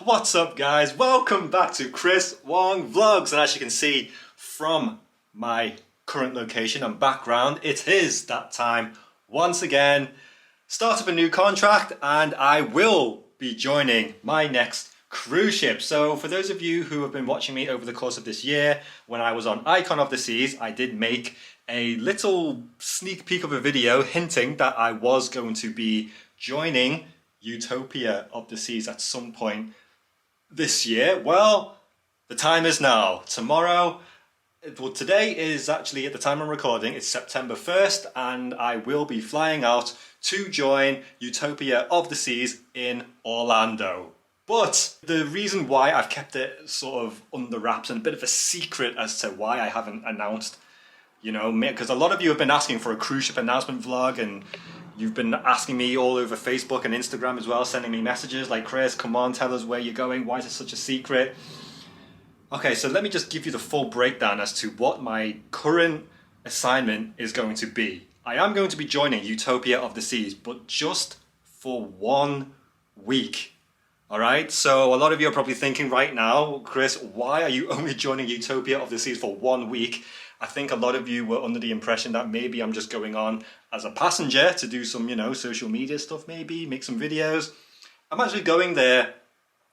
What's up guys? Welcome back to Chris Wong Vlogs, and as you can see from my current location and background, it is that time once again. Start of a new contract and I will be joining my next cruise ship. So for those of you who have been watching me over the course of this year, when I was on Icon of the Seas, I did make a little sneak peek of a video hinting that I was going to be joining Utopia of the Seas at some point this year. Well, the time is now. Tomorrow, well, today is actually, at the time I'm recording, it's September 1st, and I will be flying out to join Utopia of the Seas in Orlando. But the reason why I've kept it sort of under wraps and a bit of a secret as to why I haven't announced, you know, because a lot of you have been asking for a cruise ship announcement vlog, and you've been asking me all over Facebook and Instagram as well, sending me messages like, Chris, come on, tell us where you're going. Why is it such a secret? Okay, so let me just give you the full breakdown as to what my current assignment is going to be. I am going to be joining Utopia of the Seas, but just for 1 week. All right, so a lot of you are probably thinking right now, Chris, why are you only joining Utopia of the Seas for 1 week? I think a lot of you were under the impression that maybe I'm just going on as a passenger to do some, you know, social media stuff, maybe make some videos. I'm actually going there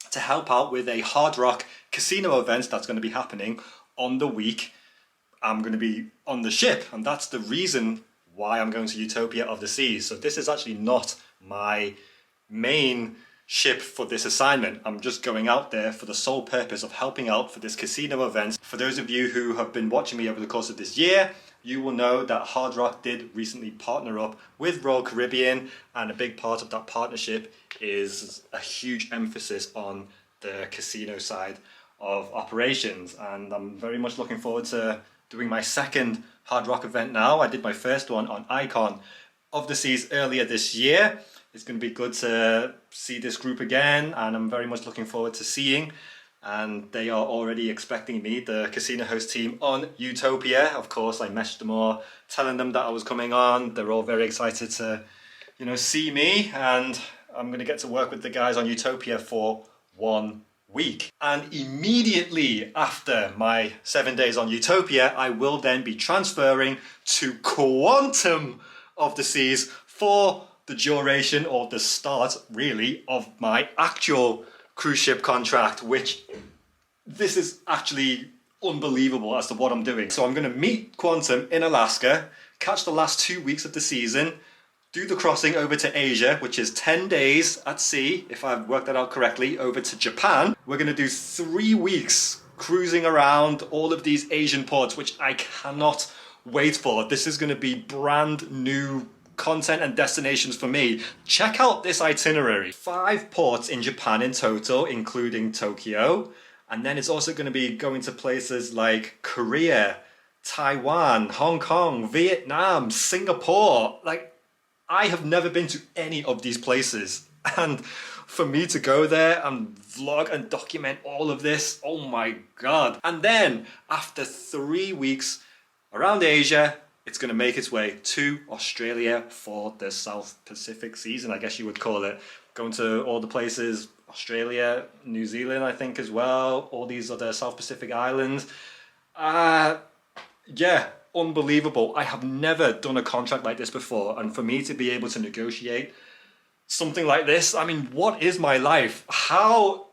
to help out with a Hard Rock casino event that's going to be happening on the week I'm going to be on the ship, and that's the reason why I'm going to Utopia of the Seas. So this is actually not my main ship for this assignment. I'm just going out there for the sole purpose of helping out for this casino event. For those of you who have been watching me over the course of this year, you will know that Hard Rock did recently partner up with Royal Caribbean, and a big part of that partnership is a huge emphasis on the casino side of operations, and I'm very much looking forward to doing my second Hard Rock event now. I did my first one on Icon of the Seas earlier this year. It's going to be good to see this group again, and I'm very much looking forward to seeing, and they are already expecting me, the casino host team, on Utopia. Of course, I messaged them all, telling them that I was coming on. They're all very excited to, you know, see me, and I'm going to get to work with the guys on Utopia for 1 week. And immediately after my 7 days on Utopia, I will then be transferring to Quantum of the Seas for the duration, or the start really, of my actual cruise ship contract, which this is actually unbelievable as to what I'm doing. So I'm going to meet Quantum in Alaska, catch the last 2 weeks of the season, do the crossing over to Asia, which is 10 days at sea, if I've worked that out correctly, over to Japan. We're going to do 3 weeks cruising around all of these Asian ports, which I cannot wait for. This is going to be brand new content and destinations for me. Check out this itinerary. 5 ports in Japan in total, including Tokyo. And then it's also going to be going to places like Korea, Taiwan, Hong Kong, Vietnam, Singapore. Like, I have never been to any of these places. And for me to go there and vlog and document all of this, oh my God. And then after 3 weeks around Asia, it's going to make its way to Australia for the South Pacific season, I guess you would call it. Going to all the places, Australia, New Zealand, I think as well, all these other South Pacific islands. Yeah, unbelievable. I have never done a contract like this before, and for me to be able to negotiate something like this, I mean, what is my life? I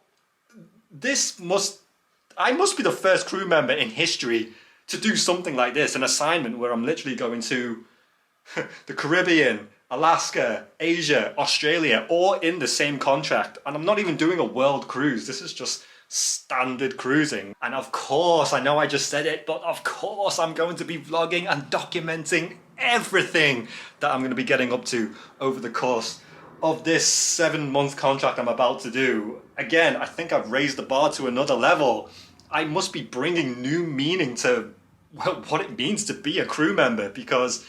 must be the first crew member in history to do something like this, an assignment where I'm literally going to the Caribbean, Alaska, Asia, Australia, all in the same contract. And I'm not even doing a world cruise. This is just standard cruising. And of course, I know I just said it, but of course I'm going to be vlogging and documenting everything that I'm going to be getting up to over the course of this 7-month contract I'm about to do. Again, I think I've raised the bar to another level. I must be bringing new meaning to, well, what it means to be a crew member, because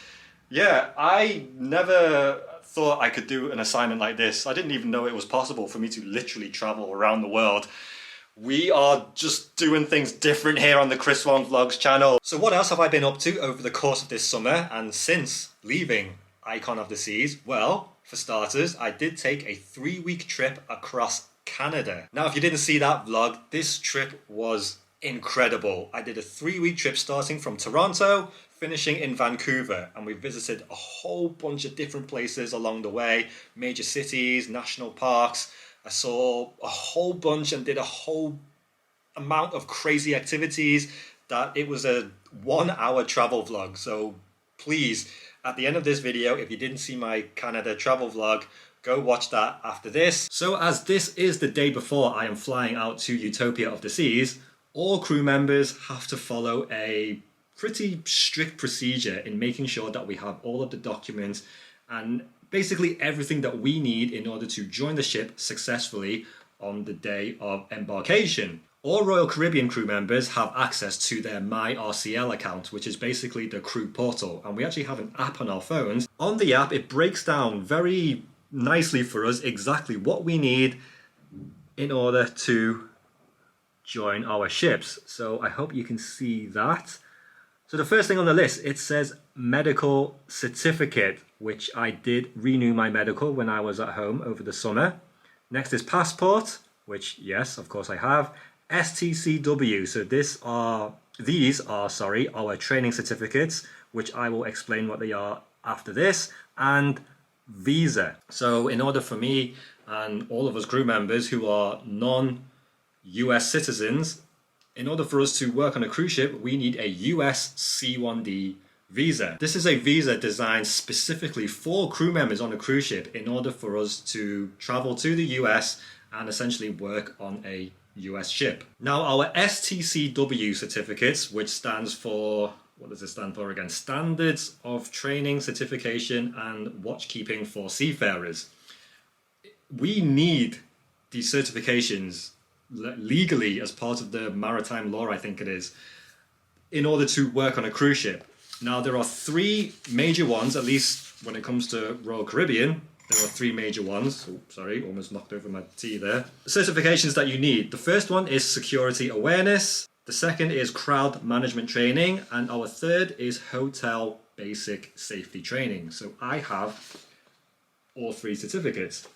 yeah, I never thought I could do an assignment like this. I didn't even know it was possible for me to literally travel around the world. We are just doing things different here on the Chris Wong Vlogs channel. So what else have I been up to over the course of this summer and since leaving Icon of the Seas? Well, for starters, I did take a 3-week trip across Canada. Now, if you didn't see that vlog, this trip was incredible. I did a 3-week trip starting from Toronto, finishing in Vancouver, and we visited a whole bunch of different places along the way, major cities, national parks. I saw a whole bunch and did a whole amount of crazy activities that it was a 1-hour travel vlog. So please, at the end of this video, if you didn't see my Canada travel vlog, go watch that after this. So as this is the day before I am flying out to Utopia of the Seas, all crew members have to follow a pretty strict procedure in making sure that we have all of the documents and basically everything that we need in order to join the ship successfully on the day of embarkation. All Royal Caribbean crew members have access to their MyRCL account, which is basically the crew portal, and we actually have an app on our phones. On the app, it breaks down very nicely for us exactly what we need in order to join our ships. So I hope you can see that. So the first thing on the list, it says medical certificate, which I did renew my medical when I was at home over the summer. Next is passport, which yes, of course I have. STCW, so these are our training certificates, which I will explain what they are after this, and visa. So in order for me and all of us crew members who are non-US citizens, in order for us to work on a cruise ship, we need a US C1D visa. This is a visa designed specifically for crew members on a cruise ship in order for us to travel to the US and essentially work on a US ship. Now our STCW certificates, which stands for, what does it stand for again? Standards of Training, Certification and Watchkeeping for Seafarers. We need these certifications legally as part of the maritime law, I think it is, in order to work on a cruise ship. Now there are 3 major ones, at least when it comes to Royal Caribbean. There are 3 major ones. Oh, sorry, almost knocked over my tea there. Certifications that you need. The first one is security awareness. The second is crowd management training. And our third is hotel basic safety training. So I have all 3 certificates.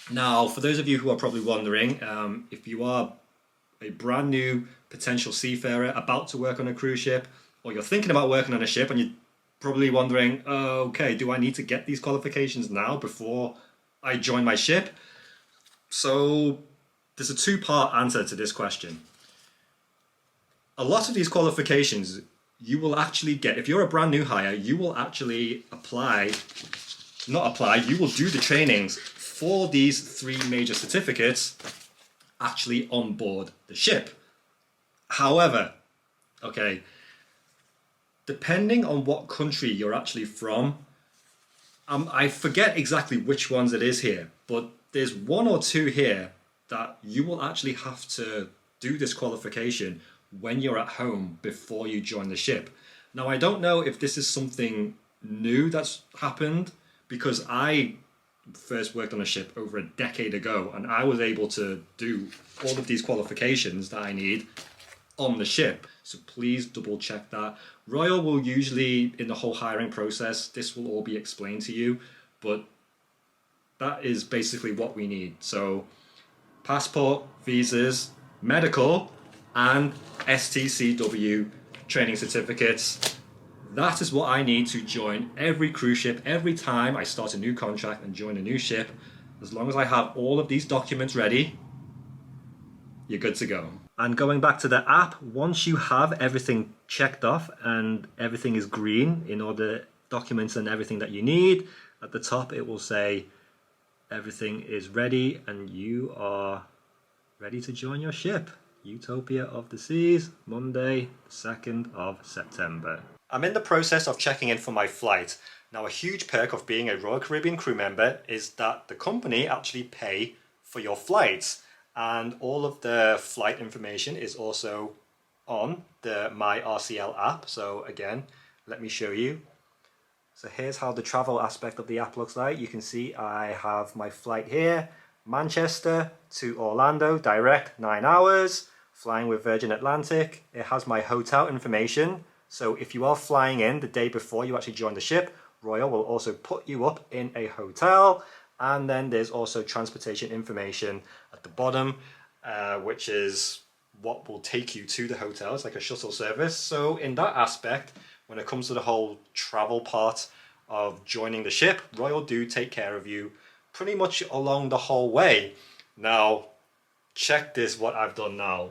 Now, for those of you who are probably wondering, if you are a brand new potential seafarer about to work on a cruise ship, or you're thinking about working on a ship and you're probably wondering, okay, do I need to get these qualifications now before I join my ship? So there's a 2-part answer to this question. A lot of these qualifications you will actually get, if you're a brand new hire, you will actually you will do the trainings for these 3 major certificates actually on board the ship. However, okay, depending on what country you're actually from, I forget exactly which ones it is here, but there's 1 or 2 here that you will actually have to do this qualification when you're at home before you join the ship. Now, I don't know if this is something new that's happened, because I first worked on a ship over a decade ago and I was able to do all of these qualifications that I need on the ship. So please double check that. Royal will usually, in the whole hiring process, this will all be explained to you, but that is basically what we need. So passport, visas, medical, and STCW training certificates. That is what I need to join every cruise ship every time I start a new contract and join a new ship. As long as I have all of these documents ready, you're good to go. And going back to the app, once you have everything checked off and everything is green in all the documents and everything that you need, at the top it will say everything is ready and you are ready to join your ship. Utopia of the Seas, Monday, 2nd of September. I'm in the process of checking in for my flight. Now, a huge perk of being a Royal Caribbean crew member is that the company actually pay for your flights, and all of the flight information is also on the MyRCL app. So again, let me show you. So here's how the travel aspect of the app looks like. You can see I have my flight here, Manchester to Orlando, direct, 9 hours, flying with Virgin Atlantic. It has my hotel information. So if you are flying in the day before you actually join the ship, Royal will also put you up in a hotel. And then there's also transportation information at the bottom, which is what will take you to the hotel. It's like a shuttle service. So in that aspect, when it comes to the whole travel part of joining the ship, Royal do take care of you pretty much along the whole way. Now, check this, what I've done now.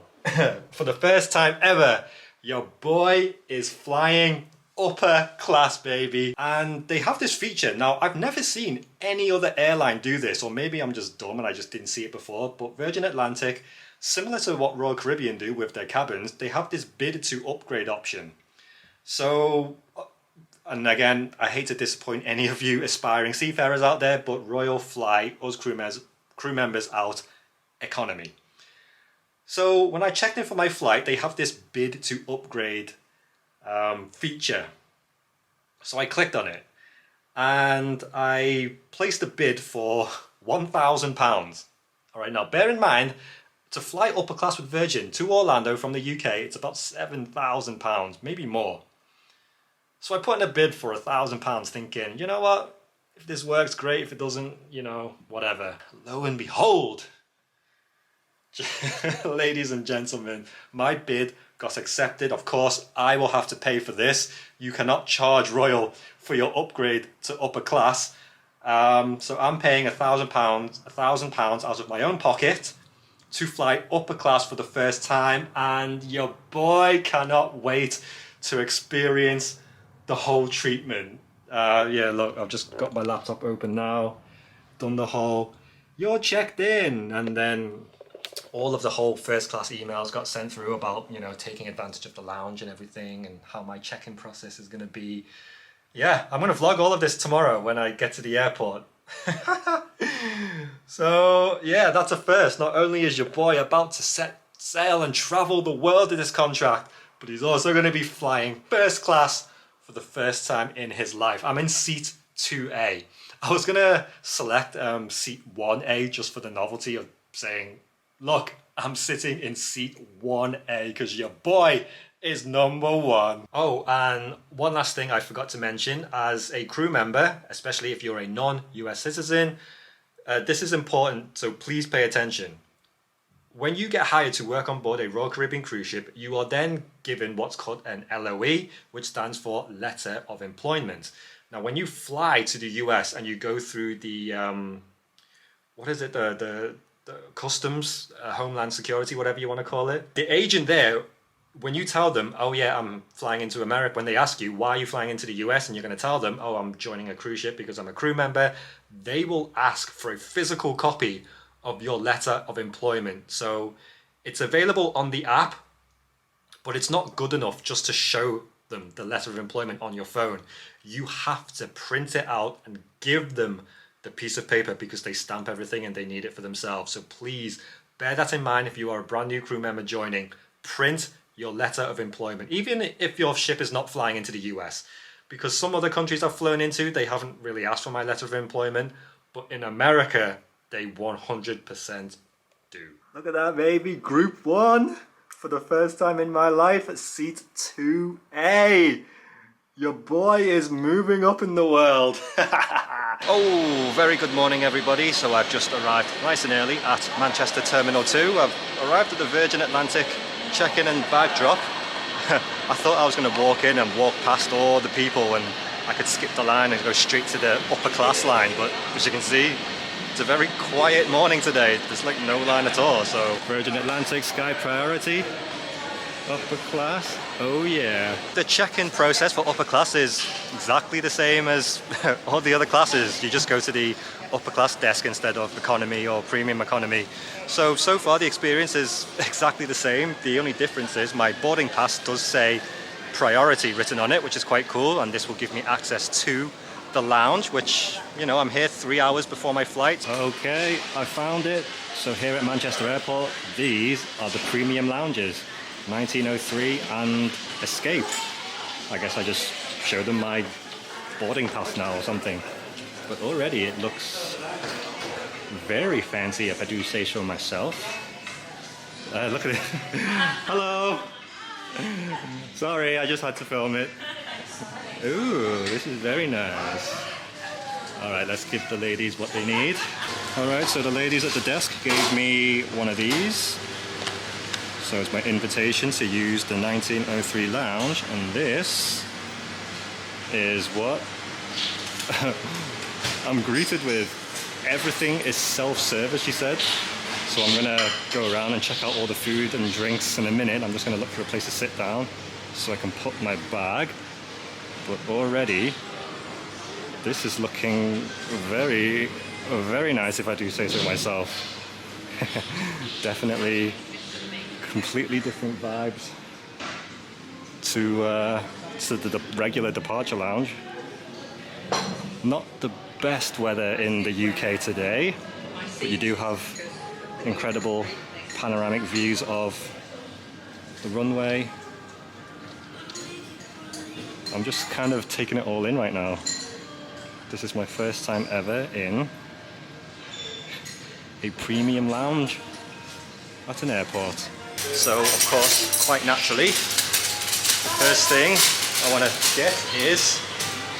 For the first time ever, your boy is flying upper class, baby. And they have this feature. Now, I've never seen any other airline do this, or maybe I'm just dumb and I just didn't see it before, but Virgin Atlantic, similar to what Royal Caribbean do with their cabins, they have this bid to upgrade option. So, and again, I hate to disappoint any of you aspiring seafarers out there, but Royal fly us crew members out economy. So when I checked in for my flight, they have this bid to upgrade feature. So I clicked on it and I placed a bid for £1,000. All right, now bear in mind, to fly upper class with Virgin to Orlando from the UK, it's about £7,000, maybe more. So I put in a bid for £1,000 thinking, you know what, if this works, great. If it doesn't, you know, whatever. Lo and behold, ladies and gentlemen, my bid got accepted. Of course, I will have to pay for this. You cannot charge Royal for your upgrade to upper class. So I'm paying £1,000 out of my own pocket to fly upper class for the first time, and your boy cannot wait to experience the whole treatment. Yeah, look, I've just got my laptop open now, done the whole, you're checked in, and then all of the whole first class emails got sent through about, you know, taking advantage of the lounge and everything and how my check-in process is going to be. Yeah, I'm going to vlog all of this tomorrow when I get to the airport. So yeah, that's a first. Not only is your boy about to set sail and travel the world in this contract, but he's also going to be flying first class for the first time in his life. I'm in seat 2A. I was going to select seat 1A just for the novelty of saying, look, I'm sitting in seat 1A because your boy is number one. Oh, and one last thing I forgot to mention, as a crew member, especially if you're a non-US citizen, this is important, so please pay attention. When you get hired to work on board a Royal Caribbean cruise ship, you are then given what's called an LOE, which stands for Letter of Employment. Now, when you fly to the US and you go through the, the customs, homeland security, whatever you want to call it, the agent there, when you tell them, oh yeah, I'm flying into America, when they ask you, why are you flying into the US? And you're going to tell them, oh, I'm joining a cruise ship because I'm a crew member, they will ask for a physical copy of your letter of employment. So it's available on the app, but it's not good enough just to show them the letter of employment on your phone. You have to print it out and give them the piece of paper because they stamp everything and they need it for themselves. So please bear that in mind if you are a brand new crew member joining. Print your letter of employment, even if your ship is not flying into the US, because some other countries I've flown into, they haven't really asked for my letter of employment, but in America, they 100% do. Look at that, baby, Group 1, for the first time in my life at seat 2A. Your boy is moving up in the world. Oh, very good morning, everybody. So I've just arrived nice and early at Manchester Terminal 2. I've arrived at the Virgin Atlantic check-in and bag drop. I thought I was going to walk in and walk past all the people and I could skip the line and go straight to the upper class line, but as you can see, it's a very quiet morning today. There's like no line at all. So Virgin Atlantic Sky Priority, upper class, oh yeah. The check-in process for upper class is exactly the same as all the other classes. You just go to the upper class desk instead of economy or premium economy. So far the experience is exactly the same. The only difference is my boarding pass does say priority written on it, which is quite cool, and this will give me access to the lounge, which, you know, I'm here 3 hours before my flight. Okay, I found it. So here at Manchester Airport, these are the premium lounges, 1903 and Escape. I guess I just show them my boarding pass now or something. But already it looks very fancy, if I do say so myself. Look at it. Hello. Sorry, I just had to film it. Ooh, this is very nice. Alright, let's give the ladies what they need. Alright, so the ladies at the desk gave me one of these. So it's my invitation to use the 1903 lounge, and this is what I'm greeted with. Everything is self-service, she said. So I'm gonna go around and check out all the food and drinks in a minute. I'm just gonna look for a place to sit down so I can put my bag. But already, this is looking very, very nice if I do say so myself. Definitely completely different vibes to the regular departure lounge. Not the best weather in the UK today, but you do have incredible panoramic views of the runway. I'm just kind of taking it all in right now. This is my first time ever in a premium lounge at an airport. So, of course, quite naturally, the first thing I want to get is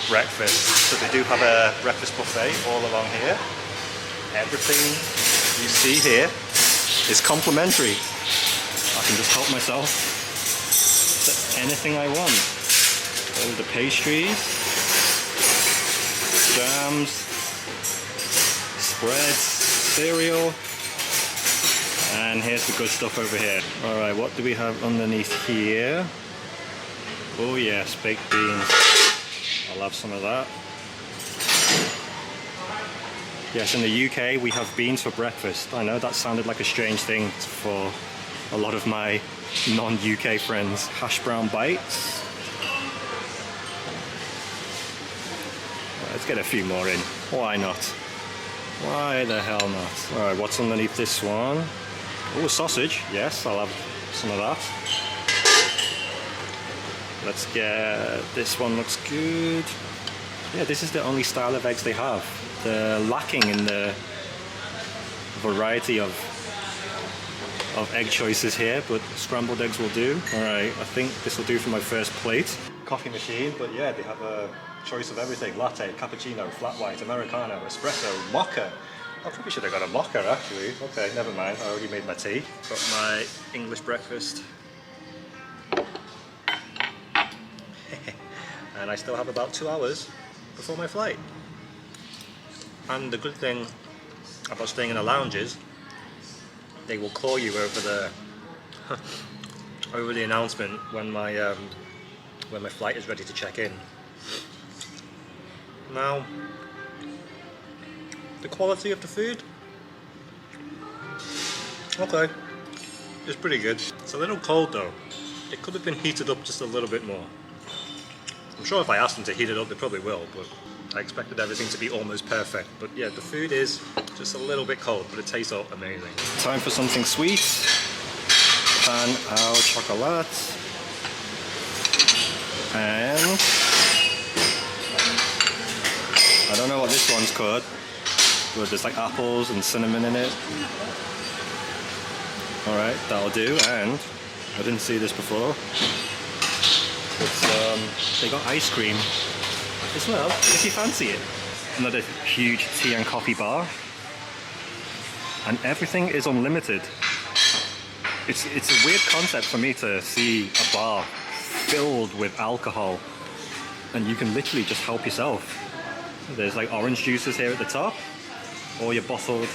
breakfast. So they do have a breakfast buffet all along here. Everything you see here is complimentary. I can just help myself to anything I want. All the pastries, jams, spreads, cereal, and here's the good stuff over here. Alright, what do we have underneath here? Oh yes, baked beans. I'll have some of that. Yes, in the UK we have beans for breakfast. I know that sounded like a strange thing for a lot of my non-UK friends. Hash brown bites. Let's get a few more in. Why not? Why the hell not? Alright, what's underneath this one? Oh, sausage. Yes, I'll have some of that. Let's get... this one looks good. Yeah, this is the only style of eggs they have. They're lacking in the variety of egg choices here, but scrambled eggs will do. Alright, I think this will do for my first plate. Coffee machine, but yeah, they have a choice of everything. Latte, cappuccino, flat white, Americano, espresso, mocha. I probably should have got a mocha actually. Okay, never mind, I already made my tea. Got my English breakfast. And I still have about 2 hours before my flight. And the good thing about staying in a lounge is they will call you over the over the announcement when my flight is ready to check in. Now, the quality of the food, okay, it's pretty good. It's a little cold though. It could have been heated up just a little bit more. I'm sure if I asked them to heat it up, they probably will, but I expected everything to be almost perfect. But yeah, the food is just a little bit cold, but it tastes all amazing. Time for something sweet. Pan au chocolat. And I don't know what this one's called, but there's like apples and cinnamon in it. Alright, that'll do. And I didn't see this before. It's, they got ice cream as well, if you fancy it. Another huge tea and coffee bar. And everything is unlimited. It's a weird concept for me to see a bar filled with alcohol and you can literally just help yourself. There's like orange juices here at the top, all your bottled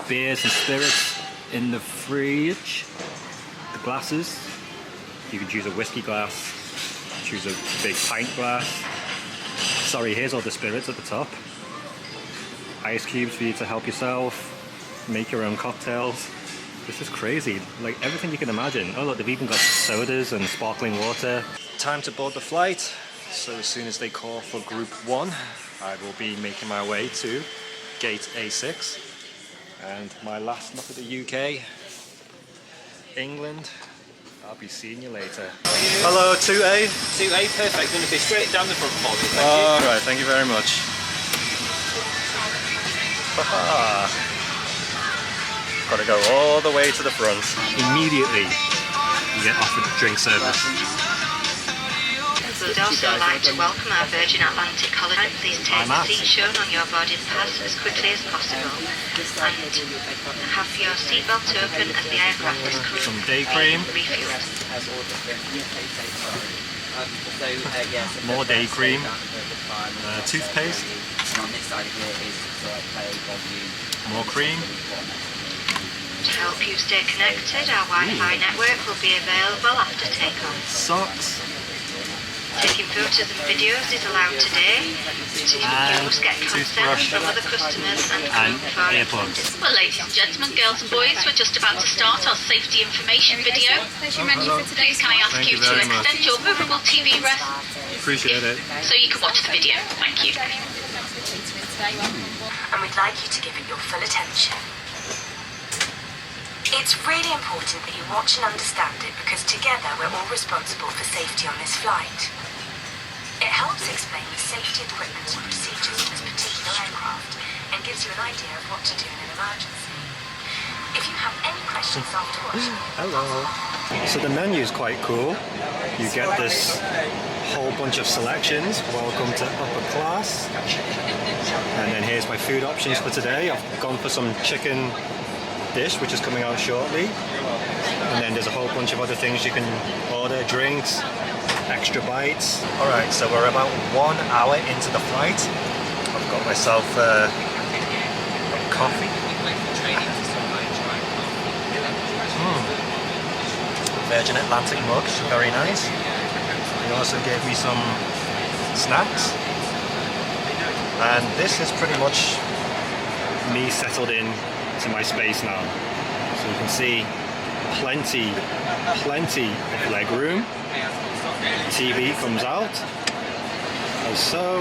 beers and spirits in the fridge. The glasses, you can choose a whiskey glass, choose a big pint glass. Sorry, here's all the spirits at the top. Ice cubes for you to help yourself, make your own cocktails. This is crazy, like everything you can imagine. Oh look, they've even got sodas and sparkling water. Time to board the flight. So as soon as they call for Group 1, I will be making my way to Gate A6. And my last look at the UK, England. I'll be seeing you later. Hello, 2A? 2A, perfect. Going to be straight down the front for you. Thank you. Alright, thank you very much. Gotta go all the way to the front. Immediately, you get offered drink service. We would also like to welcome our Virgin Atlantic holiday. Please take the seat shown on your boarding pass as quickly as possible and have your seatbelt open as the aircraft is Some day cream. refueled. More day cream. Toothpaste. More cream. To help you stay connected, our Wi-Fi network will be available after takeoff. Socks. Taking photos and videos is allowed today. You must get consent from other customers and before earplugs. Well, ladies and gentlemen, girls and boys, we're just about to start our safety information video. Please, can I ask you to extend your movable TV rest Appreciate it. so you can watch the video? Thank you. And we'd like you to give it your full attention. It's really important that you watch and understand it because together we're all responsible for safety on this flight. It helps explain the safety equipment and procedures of this particular aircraft and gives you an idea of what to do in an emergency. If you have any questions afterwards... Hello. So the menu is quite cool. You get this whole bunch of selections. Welcome to upper class. And then here's my food options for today. I've gone for some chicken dish, which is coming out shortly. And then there's a whole bunch of other things you can order, drinks, extra bites. Alright, so we're about 1 hour into the flight. I've got myself a coffee. Virgin Atlantic mug, very nice. They also gave me some snacks. And this is pretty much me settled in to my space now. So you can see plenty of leg room. TV comes out as so.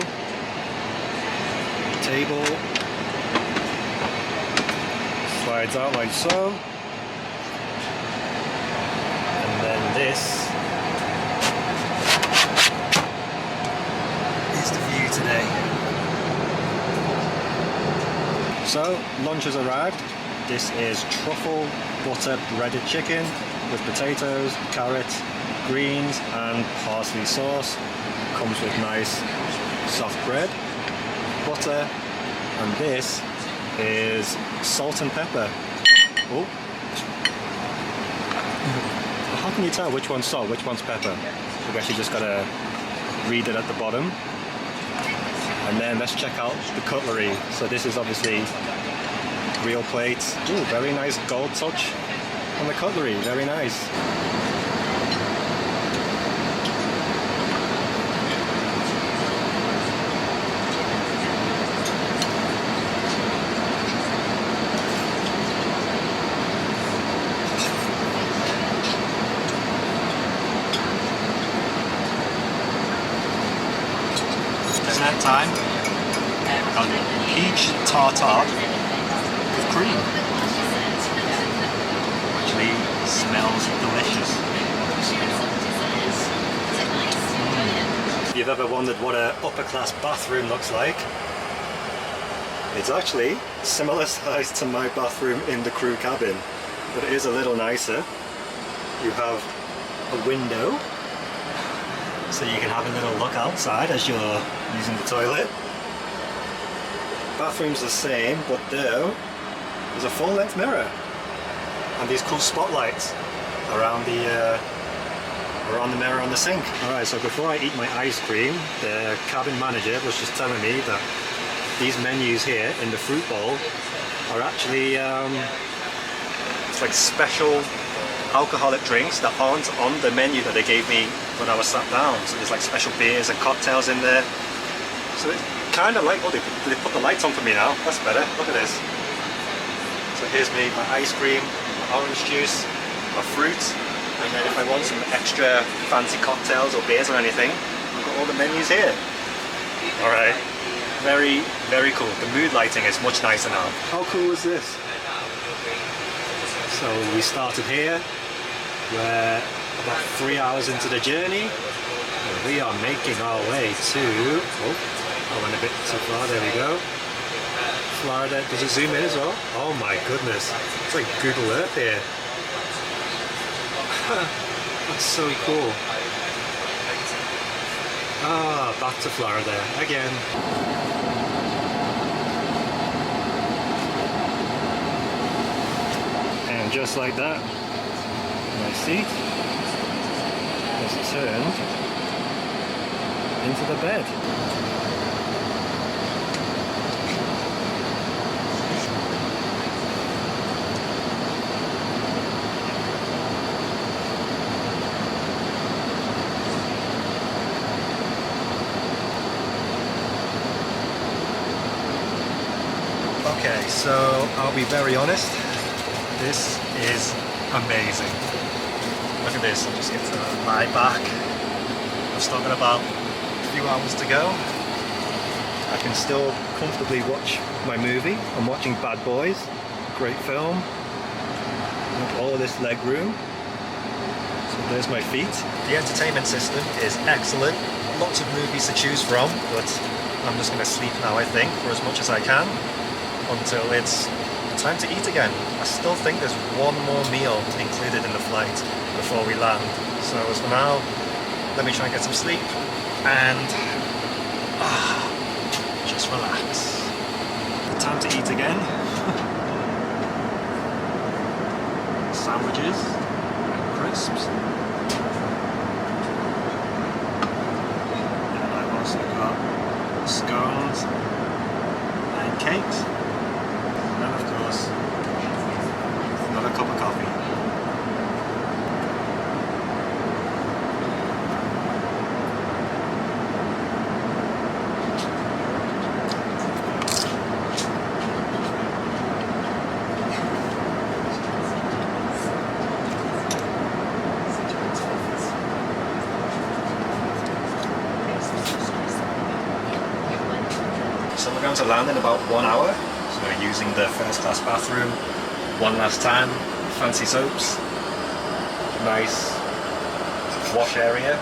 Table slides out like so. And then this is the view today. So, lunch has arrived. This is truffle butter breaded chicken with potatoes, carrot, greens and parsley sauce. Comes with nice soft bread, butter, and this is salt and pepper. Oh. How can you tell which one's salt, which one's pepper? We've actually just got to read it at the bottom. And then let's check out the cutlery. So this is obviously real plates. Ooh, very nice gold touch on the cutlery, very nice. Snack time. Got peach tartare with cream. Actually smells delicious. If you've ever wondered what an upper class bathroom looks like, it's actually similar size to my bathroom in the crew cabin, but it is a little nicer. You have a window, so you can have a little look outside as you're using the toilet. Bathroom's the same, but though there's a full-length mirror and these cool spotlights around the mirror on the sink. Alright, so before I eat my ice cream, the cabin manager was just telling me that these menus here in the fruit bowl are actually it's like special alcoholic drinks that aren't on the menu that they gave me when I was sat down. So there's like special beers and cocktails in there. So it's kind of like, oh, they put the lights on for me now. That's better. Look at this. So here's me, my ice cream, my orange juice, my fruit, and then if I want some extra fancy cocktails or beers or anything, I've got all the menus here. All right. Very, very cool. The mood lighting is much nicer now. How cool is this? So we started here. We're about 3 hours into the journey. And we are making our way to... Oh, I went a bit too far. There we go. Florida. Does it zoom in as well? Oh my goodness. It's like Google Earth here. That's so cool. Ah, back to Florida again. And just like that, my seat is turned into the bed. Okay, so I'll be very honest, this is amazing. Look at this, I'll just get to lie back. I've still got about a few hours to go. I can still comfortably watch my movie. I'm watching Bad Boys, great film. Look at all of this leg room. So there's my feet. The entertainment system is excellent. Lots of movies to choose from, but I'm just going to sleep now, I think, for as much as I can, until it's time to eat again. I still think there's one more meal included in the flight before we land. So as for now, let me try and get some sleep and just relax. Time to eat again. Sandwiches and crisps. And I've also got scones and cakes. And of course, another cup of coffee. So we're going to land in about 1 hour. So we're using the first class bathroom one last time. Fancy soaps, nice wash area,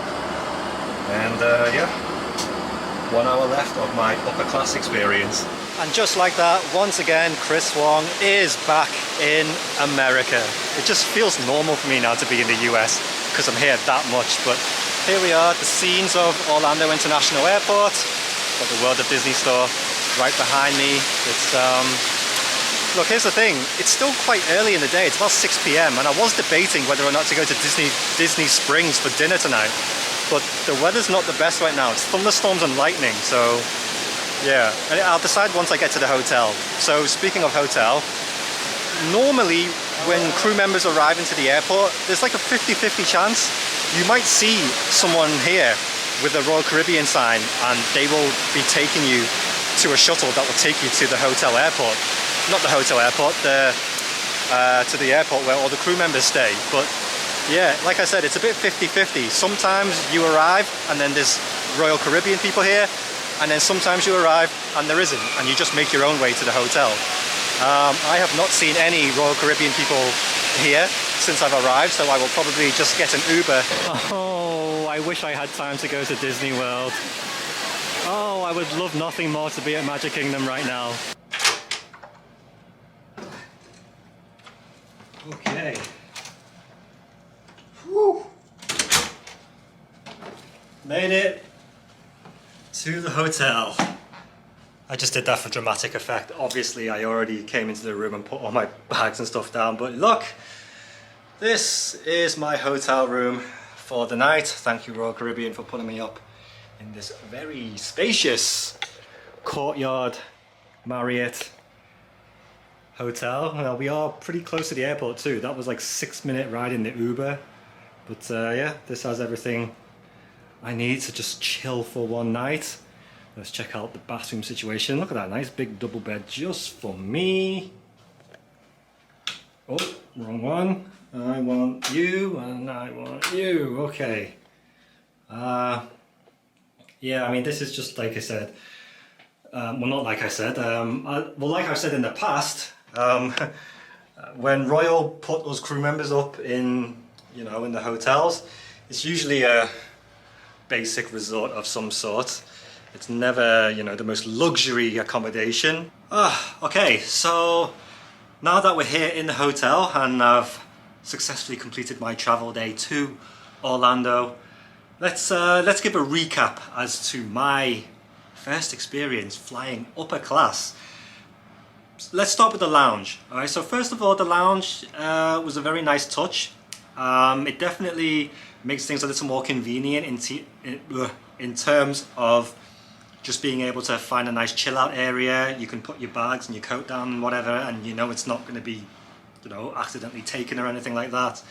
and yeah, 1 hour left of my upper class experience. And just like that, once again, Chris Wong is back in America. It just feels normal for me now to be in the US because I'm here that much. But here we are, the scenes of Orlando International Airport. Got the World of Disney store right behind me. It's look, here's the thing, it's still quite early in the day. It's about 6 p.m. and I was debating whether or not to go to Disney Springs for dinner tonight, but the weather's not the best right now. It's thunderstorms and lightning, so yeah, and I'll decide once I get to the hotel. So speaking of hotel, normally when crew members arrive into the airport, there's like a 50-50 chance you might see someone here with a Royal Caribbean sign, and they will be taking you to a shuttle that will take you to the hotel airport. Not the hotel airport, to the airport where all the crew members stay. But yeah, like I said, it's a bit 50-50. Sometimes you arrive and then there's Royal Caribbean people here, and then sometimes you arrive and there isn't, and you just make your own way to the hotel. I have not seen any Royal Caribbean people here since I've arrived, so I will probably just get an Uber. Oh, I wish I had time to go to Disney World. Oh, I would love nothing more to be at Magic Kingdom right now. Okay. Whew. Made it to the hotel. I just did that for dramatic effect. Obviously, I already came into the room and put all my bags and stuff down, but look, this is my hotel room for the night. Thank you, Royal Caribbean, for putting me up in this very spacious Courtyard Marriott hotel. Now, we are pretty close to the airport too. That was like 6-minute ride in the Uber. But yeah, this has everything I need to just chill for one night. Let's check out the bathroom situation. Look at that nice big double bed just for me. Oh, wrong one. I want you and I want you. Okay. Yeah, I mean, this is just like I said. Well, not like I said. Well, like I've said in the past, when Royal put us crew members up in, you know, in the hotels, it's usually a basic resort of some sort. It's never, you know, the most luxury accommodation. Okay, so now that we're here in the hotel and I've successfully completed my travel day to Orlando, let's give a recap as to my first experience flying upper class. Let's start with the lounge. All right, so first of all, the lounge was a very nice touch. It definitely makes things a little more convenient in terms of just being able to find a nice chill out area. You can put your bags and your coat down and whatever, and you know it's not going to be, you know, accidentally taken or anything like that.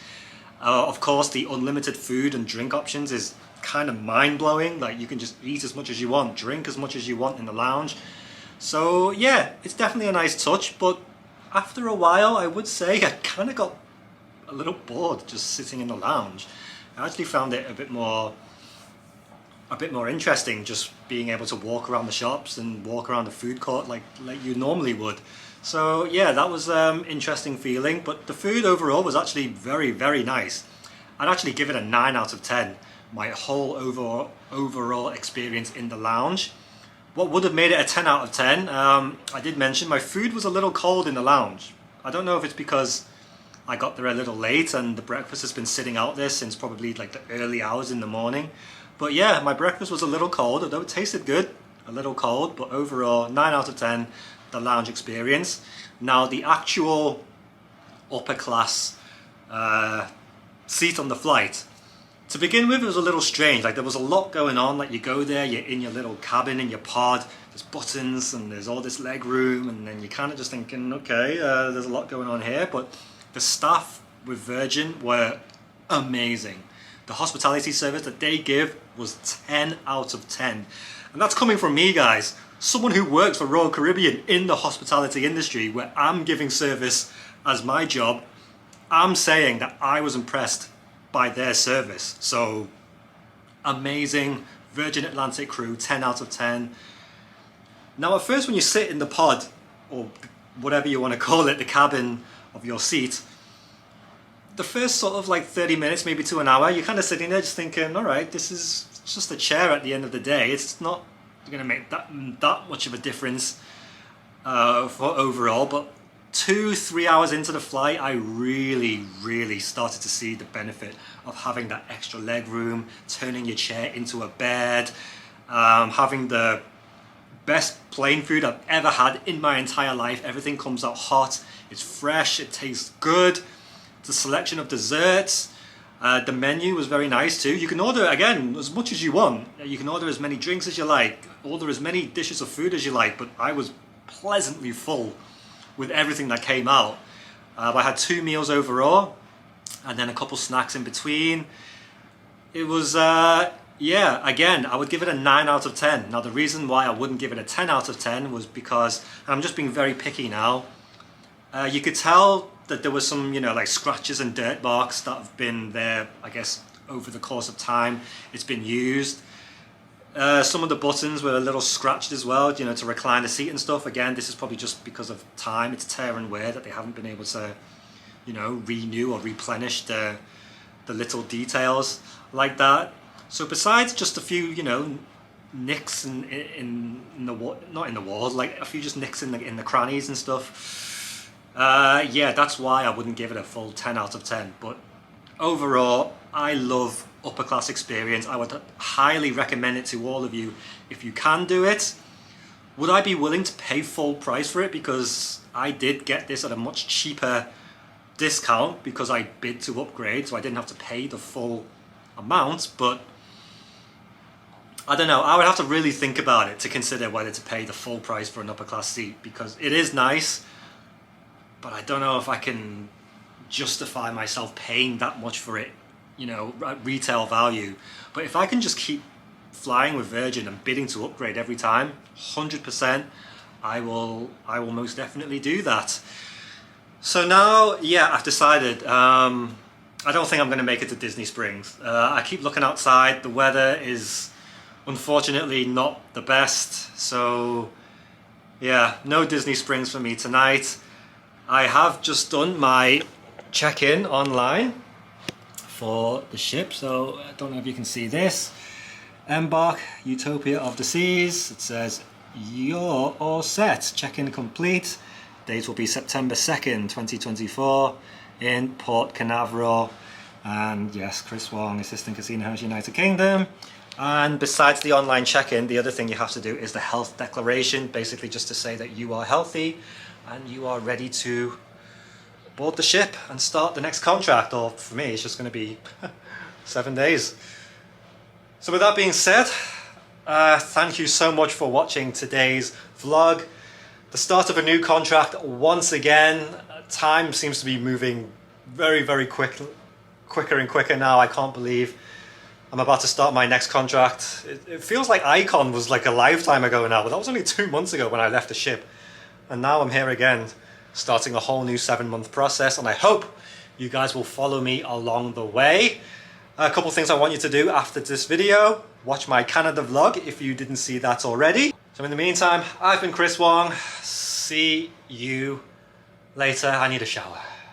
Of course, the unlimited food and drink options is kind of mind-blowing. Like, you can just eat as much as you want, drink as much as you want in the lounge. So yeah, it's definitely a nice touch, but after a while I would say I kind of got a little bored just sitting in the lounge. I actually found it a bit more interesting just being able to walk around the shops and walk around the food court like you normally would. So yeah, that was interesting feeling, but the food overall was actually very, very nice. I'd actually give it a 9 out of 10, my whole overall experience in the lounge. What would have made it a 10 out of 10, I did mention my food was a little cold in the lounge. I don't know if it's because I got there a little late and the breakfast has been sitting out there since probably like the early hours in the morning. But yeah, my breakfast was a little cold, although it tasted good, a little cold, but overall 9 out of 10, the lounge experience. Now the actual upper class seat on the flight, to begin with, it was a little strange. Like, there was a lot going on. Like, you go there, you're in your little cabin in your pod, there's buttons and there's all this leg room, and then you're kind of just thinking, okay, there's a lot going on here. But the staff with Virgin were amazing. The hospitality service that they give was 10 out of 10. And that's coming from me, guys, someone who works for Royal Caribbean in the hospitality industry, where I'm giving service as my job. I'm saying that I was impressed by their service. So amazing. Virgin Atlantic crew, 10 out of 10. Now at first when you sit in the pod, or whatever you want to call it, the cabin of your seat, the first sort of like 30 minutes, maybe to an hour, you're kind of sitting there just thinking, all right, this is just a chair at the end of the day. It's not going to make that much of a difference for overall, but 2-3 hours into the flight, I really started to see the benefit of having that extra leg room, turning your chair into a bed, having the best plane food I've ever had in my entire life. Everything comes out hot, it's fresh, it tastes good. The selection of desserts, the menu was very nice too. You can order, again, as much as you want. You can order as many drinks as you like, order as many dishes of food as you like, but I was pleasantly full with everything that came out. I had 2 meals overall, and then a couple snacks in between. It was, yeah, again, I would give it a 9 out of 10. Now the reason why I wouldn't give it a 10 out of 10 was because, and I'm just being very picky now, you could tell that there was some, you know, like scratches and dirt marks that have been there, I guess, over the course of time. It's been used. Some of the buttons were a little scratched as well, you know, to recline the seat and stuff. Again, this is probably just because of time. It's tear and wear that they haven't been able to, you know, renew or replenish the little details like that. So besides just a few, you know, nicks in the not in the walls, like a few just nicks in the crannies and stuff. Yeah, that's why I wouldn't give it a full 10 out of 10. But overall, I love upper class experience. I would highly recommend it to all of you if you can do it. Would I be willing to pay full price for it? Because I did get this at a much cheaper discount because I bid to upgrade, so I didn't have to pay the full amount. But I don't know, I would have to really think about it to consider whether to pay the full price for an upper class seat, because it is nice, but I don't know if I can justify myself paying that much for it, you know, at retail value. But if I can just keep flying with Virgin and bidding to upgrade every time, 100%, I will most definitely do that. So now, yeah, I've decided, I don't think I'm going to make it to Disney Springs. I keep looking outside, the weather is unfortunately not the best, so yeah, no Disney Springs for me tonight. I have just done my check-in online for the ship, so I don't know if you can see this. Embark, Utopia of the Seas. It says you're all set, check-in complete. Date will be September 2nd, 2024 in Port Canaveral. And yes, Chris Wong, Assistant Casino Host, United Kingdom. And besides the online check-in, the other thing you have to do is the health declaration, basically just to say that you are healthy and you are ready to board the ship and start the next contract, or for me it's just going to be 7 days. So with that being said, thank you so much for watching today's vlog. The start of a new contract once again. Time seems to be moving very quicker and quicker now. I can't believe I'm about to start my next contract. It feels like Icon was like a lifetime ago now, but that was only 2 months ago when I left the ship. And now I'm here again, starting a whole new 7-month process, and I hope you guys will follow me along the way. A couple things I want you to do after this video. Watch my Canada vlog if you didn't see that already. So in the meantime, I've been Chris Wong. See you later. I need a shower.